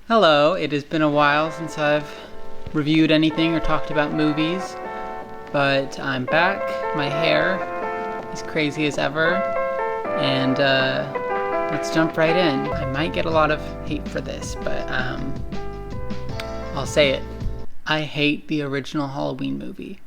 Hello, it has been a while since I've reviewed anything or talked about movies, but I'm back. My hair is crazy as ever, and let's jump right in. I might get a lot of hate for this, but I'll say it. I hate the original Halloween movie.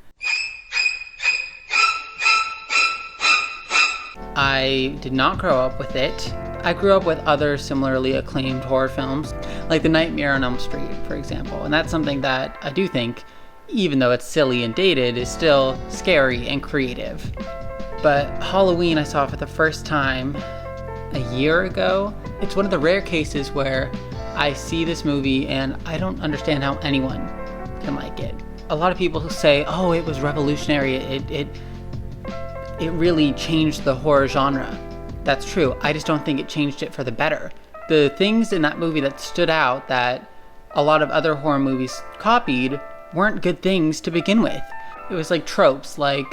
I did not grow up with it. I grew up with other similarly acclaimed horror films, like The Nightmare on Elm Street, for example. And that's something that I do think, even though it's silly and dated, is still scary and creative. But Halloween I saw for the first time a year ago. It's one of the rare cases where I see this movie and I don't understand how anyone can like it. A lot of people who say, oh, it was revolutionary, it really changed the horror genre. That's true. I just don't think it changed it for the better. The things in that movie that stood out that a lot of other horror movies copied weren't good things to begin with. It was like tropes like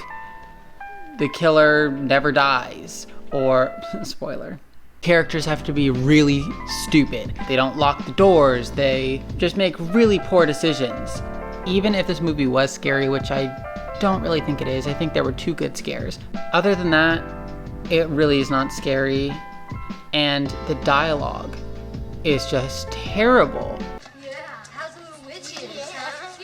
the killer never dies, or, spoiler, characters have to be really stupid. They don't lock the doors, they just make really poor decisions. Even if this movie was scary, which I don't really think it is, I think there were two good scares. Other than that, it really is not scary, and the dialogue is just terrible. Yeah, how's the little witches? Give me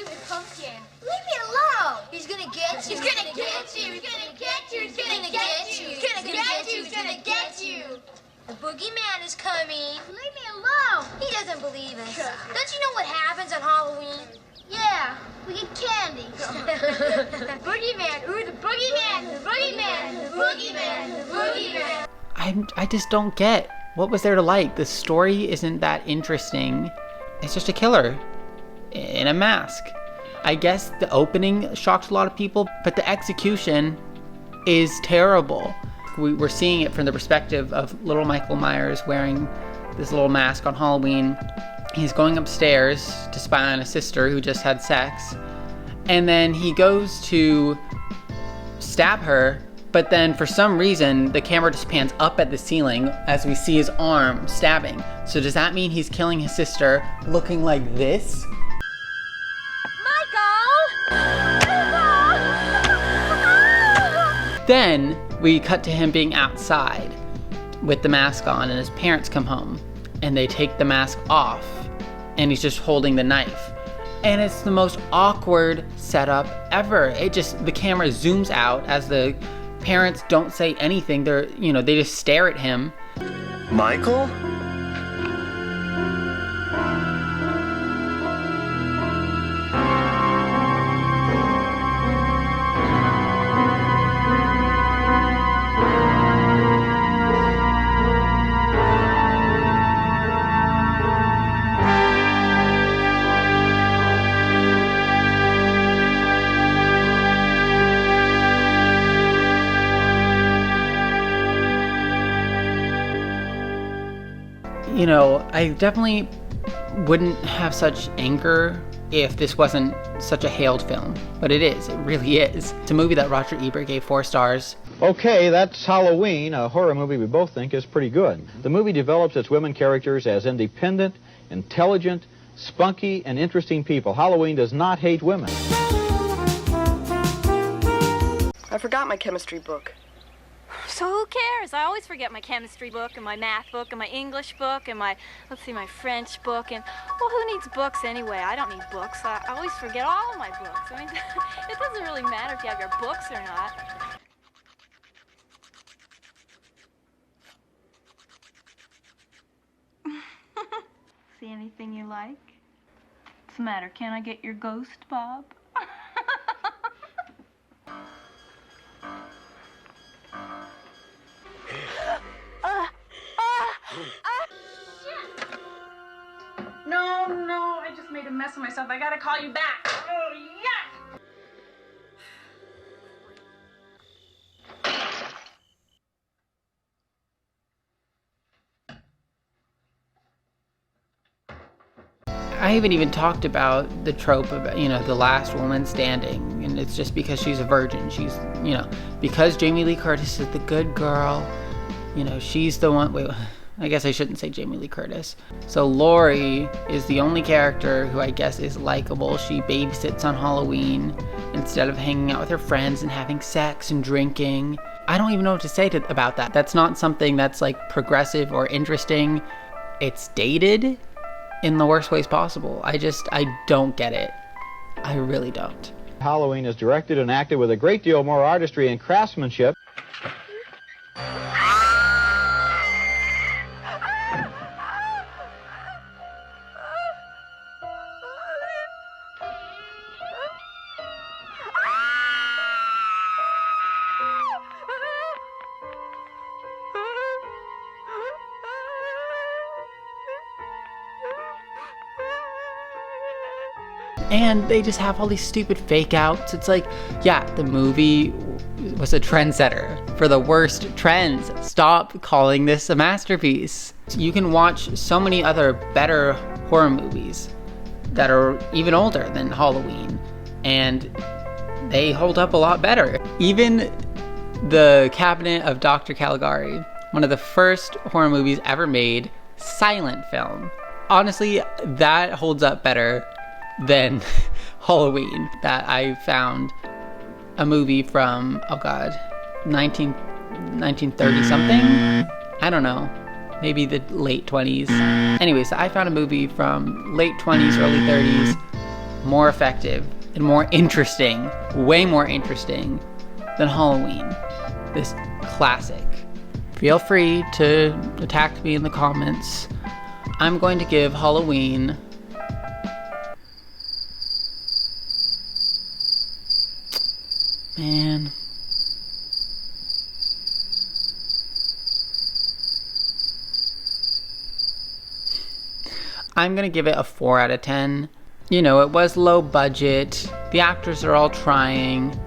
a pumpkin. Leave me alone. He's gonna get you. He's gonna get you. He's gonna get you. He's gonna get you. He's gonna get you. He's gonna get you. The boogeyman is coming. Leave me alone. He doesn't believe us. Don't you know what happens on Halloween? Yeah, we get candy. Boogeyman, ooh, the boogeyman, the boogeyman, the boogeyman, the boogeyman. I just don't get what was there to like. The story isn't that interesting. It's just a killer in a mask. I guess the opening shocked a lot of people, but the execution is terrible. We're seeing it from the perspective of little Michael Myers wearing this little mask on Halloween. He's going upstairs to spy on his sister who just had sex, and then he goes to stab her, but then for some reason the camera just pans up at the ceiling as we see his arm stabbing. So does that mean he's killing his sister looking like this? Then we cut to him being outside with the mask on, and his parents come home and they take the mask off and he's just holding the knife. And it's the most awkward setup ever. The camera zooms out as the parents don't say anything. They just stare at him. Michael? I definitely wouldn't have such anger if this wasn't such a hailed film, but it is. It really is. It's a movie that Roger Ebert gave 4 stars. Okay, that's Halloween, a horror movie we both think is pretty good. The movie develops its women characters as independent, intelligent, spunky, and interesting people. Halloween does not hate women. I forgot my chemistry book. So who cares? I always forget my chemistry book and my math book and my English book and my French book. And, well, who needs books anyway? I don't need books. I always forget all of my books. I mean, it doesn't really matter if you have your books or not. See anything you like? What's the matter? Can I get your ghost, Bob? No, I just made a mess of myself. I gotta call you back. Oh, yes! I haven't even talked about the trope of, the last woman standing, and it's just because she's a virgin. She's, because Jamie Lee Curtis is the good girl, she's the one. Wait, I guess I shouldn't say Jamie Lee Curtis. So Laurie is the only character who I guess is likable. She babysits on Halloween instead of hanging out with her friends and having sex and drinking. I don't even know what to say about that. That's not something that's like progressive or interesting. It's dated in the worst ways possible. I don't get it. I really don't. Halloween is directed and acted with a great deal more artistry and craftsmanship. And they just have all these stupid fake outs. It's like, yeah, the movie was a trendsetter for the worst trends. Stop calling this a masterpiece. You can watch so many other better horror movies that are even older than Halloween, and they hold up a lot better. Even The Cabinet of Dr. Caligari, one of the first horror movies ever made, silent film. Honestly, that holds up better than Halloween. That I found a movie from, 1930 something? I don't know. Maybe the late 20s. Anyways, I found a movie from late 20s, early 30s, more effective and more interesting, way more interesting than Halloween. This classic. Feel free to attack me in the comments. I'm going to give Halloween Man. I'm gonna give it a 4 out of 10. You know, it was low budget. The actors are all trying.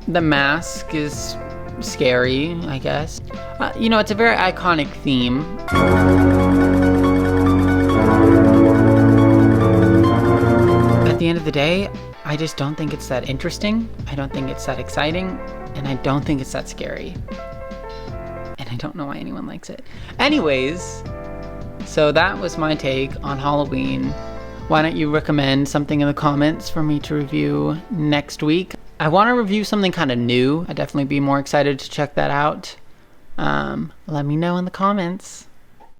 The mask is scary, I guess. You know, it's a very iconic theme. At the end of the day, I just don't think it's that interesting. I don't think it's that exciting. And I don't think it's that scary. And I don't know why anyone likes it. Anyways, so that was my take on Halloween. Why don't you recommend something in the comments for me to review next week? I want to review something kind of new. I'd definitely be more excited to check that out. Let me know in the comments.